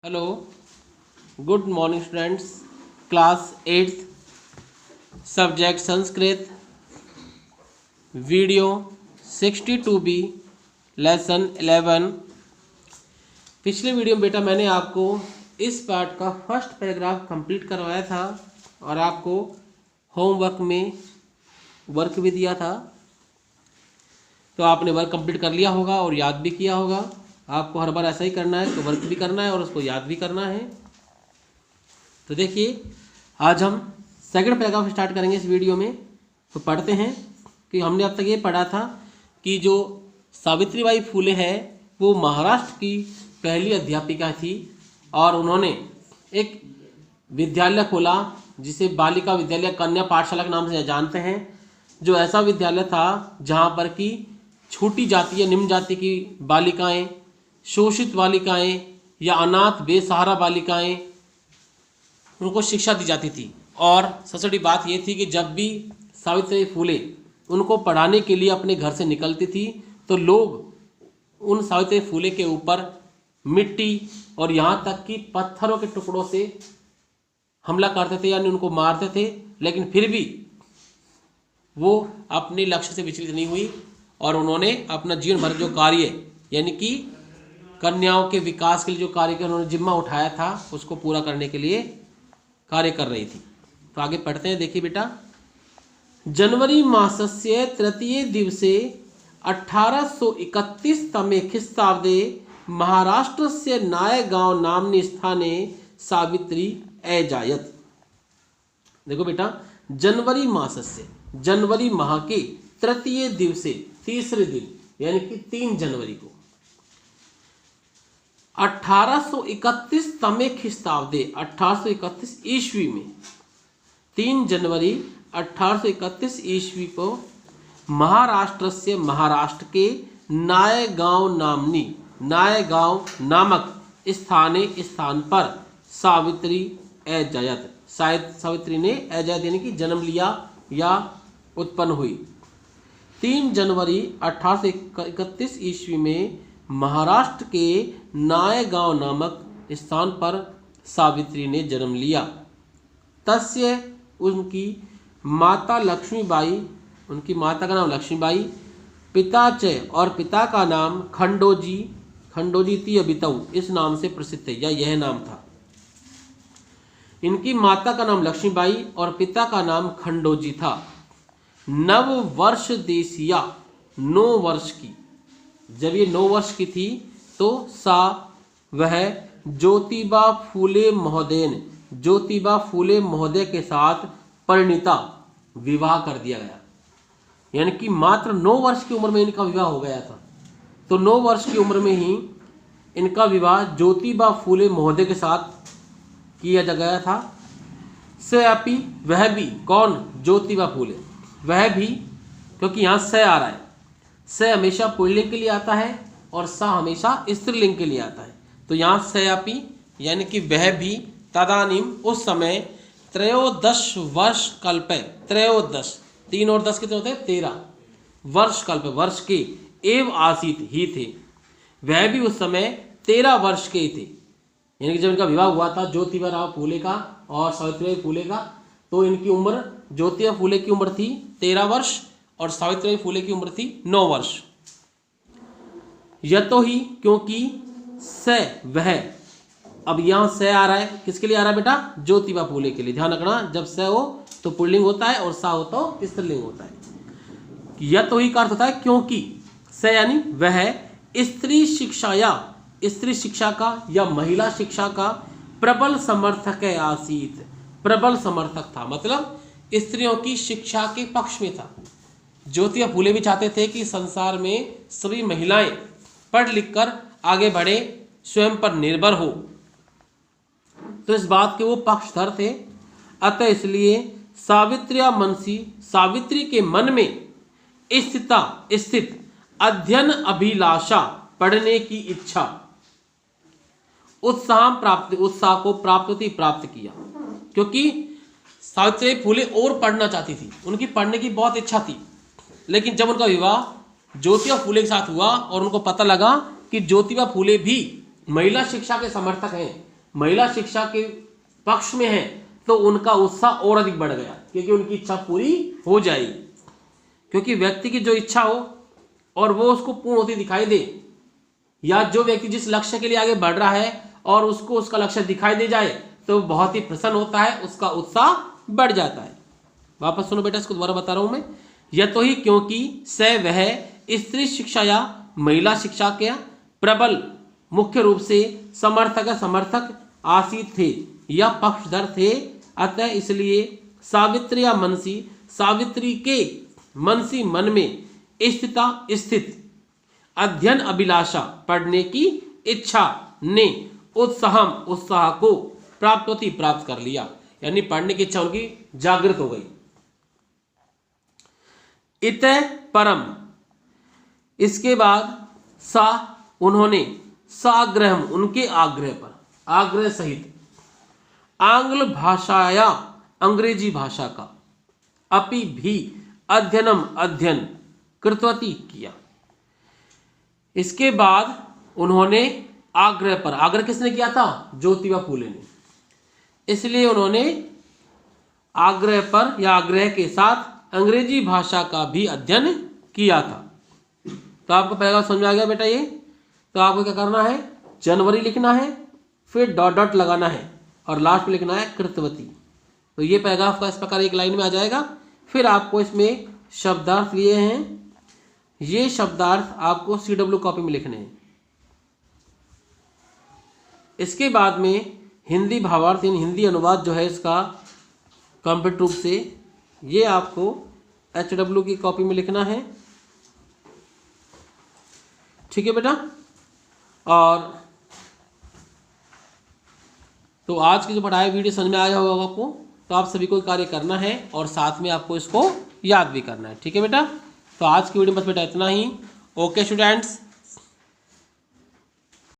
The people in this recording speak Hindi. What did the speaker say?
Hello, good morning students. Class 8th subject Sanskrit, video 62B, lesson 11। पिछले वीडियो में बेटा मैंने आपको इस पार्ट का फर्स्ट पैराग्राफ कंप्लीट करवाया था और आपको होमवर्क में वर्क भी दिया था। तो आपने वर्क कंप्लीट कर लिया होगा और याद भी किया होगा। आपको हर बार ऐसा ही करना है, तो वर्क भी करना है और उसको याद भी करना है। तो देखिए, आज हम सेकंड पैराग्राफ स्टार्ट करेंगे इस वीडियो में। तो पढ़ते हैं कि हमने अब तक ये पढ़ा था कि जो सावित्रीबाई फुले है वो महाराष्ट्र की पहली अध्यापिका थी और उन्होंने एक विद्यालय खोला जिसे बालिका विद्यालय कन्या पाठशाला के नाम से जानते हैं। जो ऐसा विद्यालय था जहाँ पर कि छोटी जाति या निम्न जाति की बालिकाएं, शोषित बालिकाएं या अनाथ बेसहारा बालिकाएं, उनको शिक्षा दी जाती थी। और सबसे बड़ी बात ये थी कि जब भी सावित्रीबाई फुले उनको पढ़ाने के लिए अपने घर से निकलती थी तो लोग उन सावित्रीबाई फुले के ऊपर मिट्टी और यहाँ तक कि पत्थरों के टुकड़ों से हमला करते थे, यानी उनको मारते थे। लेकिन फिर भी वो अपने लक्ष्य से विचलित नहीं हुई और उन्होंने अपना जीवन भर जो कार्य, यानी कि कन्याओं के विकास के लिए जो कार्य का उन्होंने जिम्मा उठाया था उसको पूरा करने के लिए कार्य कर रही थी। तो आगे पढ़ते हैं। देखिए बेटा, जनवरी मासस्य तृतीय दिवसे 1831 तमे ख्रीस्ताब्दे महाराष्ट्रस्य नायगांव नाम्नि स्थाने सावित्री अजायत। देखो बेटा, जनवरी मासस्य, जनवरी माह के तृतीय दिवसे, तीसरे दिन, यानी कि 3 जनवरी को 1831 तमे ख्रीस्ताब्दे, 1831 ईस्वी में, 3 जनवरी 1831 ईस्वी को महाराष्ट्र से, महाराष्ट्र के नायगांव नामनी, नायगांव नामक स्थान पर सावित्री अजायत, शायद सावित्री ने अजायत यानी कि जन्म लिया या उत्पन्न हुई। 3 जनवरी 1831 ईस्वी में महाराष्ट्र के नायगांव नामक स्थान पर सावित्री ने जन्म लिया। तस्य, उनकी माता लक्ष्मीबाई, उनकी माता का नाम लक्ष्मीबाई, पिता च, और पिता का नाम खंडोजी, खंडोजी ती अबितऊ, इस नाम से प्रसिद्ध है, या यह नाम था। इनकी माता का नाम लक्ष्मीबाई और पिता का नाम खंडोजी था। 9 वर्ष देशिया, 9 वर्ष की, जब ये 9 वर्ष की थी तो वह ज्योतिबा फुले महोदयन, ज्योतिबा फुले महोदय के साथ परिणीता, विवाह कर दिया गया। यानी कि मात्र 9 वर्ष की उम्र में इनका विवाह हो गया था। तो 9 वर्ष की उम्र में ही इनका विवाह ज्योतिबा फुले महोदय के साथ किया जा गया था। से अपी, वह भी, कौन? ज्योतिबा फुले, वह भी, क्योंकि यहाँ से आ रहा है, से हमेशा पुल्लिंग के लिए आता है और सा हमेशा स्त्रीलिंग के लिए आता है। तो यहाँ से अपी यानी कि वह भी, तदानीम, उस समय, 13 वर्ष कल्पे, 13, 3 और 10 कितने होते हैं? 13 वर्ष कल्प, वर्ष के, एव आसित ही थे, वह भी उस समय 13 वर्ष के ही थे। यानी कि जब इनका विवाह हुआ था ज्योतिबा राव फुले का और सावित्रीबाई फुले का, तो इनकी उम्र, ज्योतिबा फुले की उम्र थी 13 वर्ष और सावित्रीबाई फुले की उम्र थी 9 वर्ष। यतो ही, क्योंकि, से, वह, अब यहां से आ रहा है, किसके लिए आ रहा है बेटा? ज्योतिबा फुले के लिए। ध्यान रखना, जब से हो तो पुल्लिंग होता है और सा हो तो स्त्रीलिंग होता है। यतो ही का अर्थ होता है क्योंकि, से यानी वह, स्त्री शिक्षा या स्त्री शिक्षा का या महिला शिक्षा का प्रबल समर्थक है आसीत, प्रबल समर्थक था, मतलब स्त्रियों की शिक्षा के पक्ष में था। ज्योतिबा फुले भी चाहते थे कि संसार में सभी महिलाएं पढ़ लिख कर आगे बढ़े, स्वयं पर निर्भर हो, तो इस बात के वो पक्षधर थे। अतः इसलिए सावित्रिया मनसी, सावित्री के मन में स्थित अध्ययन अभिलाषा, पढ़ने की इच्छा, उत्साह को प्राप्त किया। क्योंकि सावित्रीबाई फुले और पढ़ना चाहती थी, उनकी पढ़ने की बहुत इच्छा थी। लेकिन जब उनका विवाह ज्योतिबा फुले के साथ हुआ और उनको पता लगा कि ज्योतिबा फुले भी महिला शिक्षा के समर्थक हैं, महिला शिक्षा के पक्ष में हैं तो उनका उत्साह और अधिक बढ़ गया, क्योंकि उनकी इच्छा पूरी हो जाएगी। क्योंकि व्यक्ति की जो इच्छा हो और वो उसको पूर्ण होती दिखाई दे, या जो व्यक्ति जिस लक्ष्य के लिए आगे बढ़ रहा है और उसको उसका लक्ष्य दिखाई दे जाए तो बहुत ही प्रसन्न होता है, उसका उत्साह बढ़ जाता है। वापस सुनो बेटा, इसको दोबारा बता रहा हूं मैं। यह तो ही क्योंकि स वह स्त्री शिक्षा या महिला शिक्षा के प्रबल मुख्य रूप से समर्थक आसीत थे या पक्षधर थे, अतः इसलिए सावित्री के मनसी मन में स्थित अध्ययन अभिलाषा, पढ़ने की इच्छा ने उत्साह को प्राप्त कर लिया, यानी पढ़ने की इच्छा उनकी जागृत हो गई। इतः परम, इसके बाद उन्होंने साग्रहम, उनके आग्रह सहित आंग्ल भाषा या अंग्रेजी भाषा का अपि भी अध्ययन कृतवती किया। इसके बाद उन्होंने आग्रह किसने किया था? ज्योतिबा फूले ने। इसलिए उन्होंने आग्रह के साथ अंग्रेजी भाषा का भी अध्ययन किया था। तो आपको पैराग्राफ समझ आ गया बेटा ये। तो आपको क्या करना है, जनवरी लिखना है, फिर डॉट लगाना है और लास्ट में लिखना है कृतवती। तो ये पैराग्राफ का इस प्रकार एक लाइन में आ जाएगा। फिर आपको इसमें शब्दार्थ लिए हैं, ये शब्दार्थ आपको CW कॉपी में लिखने हैं। इसके बाद में हिंदी भावार्थ, हिंदी अनुवाद जो है इसका कंप्लीट रूप से, ये आपको HW की कॉपी में लिखना है। ठीक है बेटा। और तो आज की जो पढ़ाई वीडियो समझ में आया होगा आपको, तो आप सभी को कार्य करना है और साथ में आपको इसको याद भी करना है। ठीक है बेटा। तो आज की वीडियो में बस बेटा इतना ही। Okay students.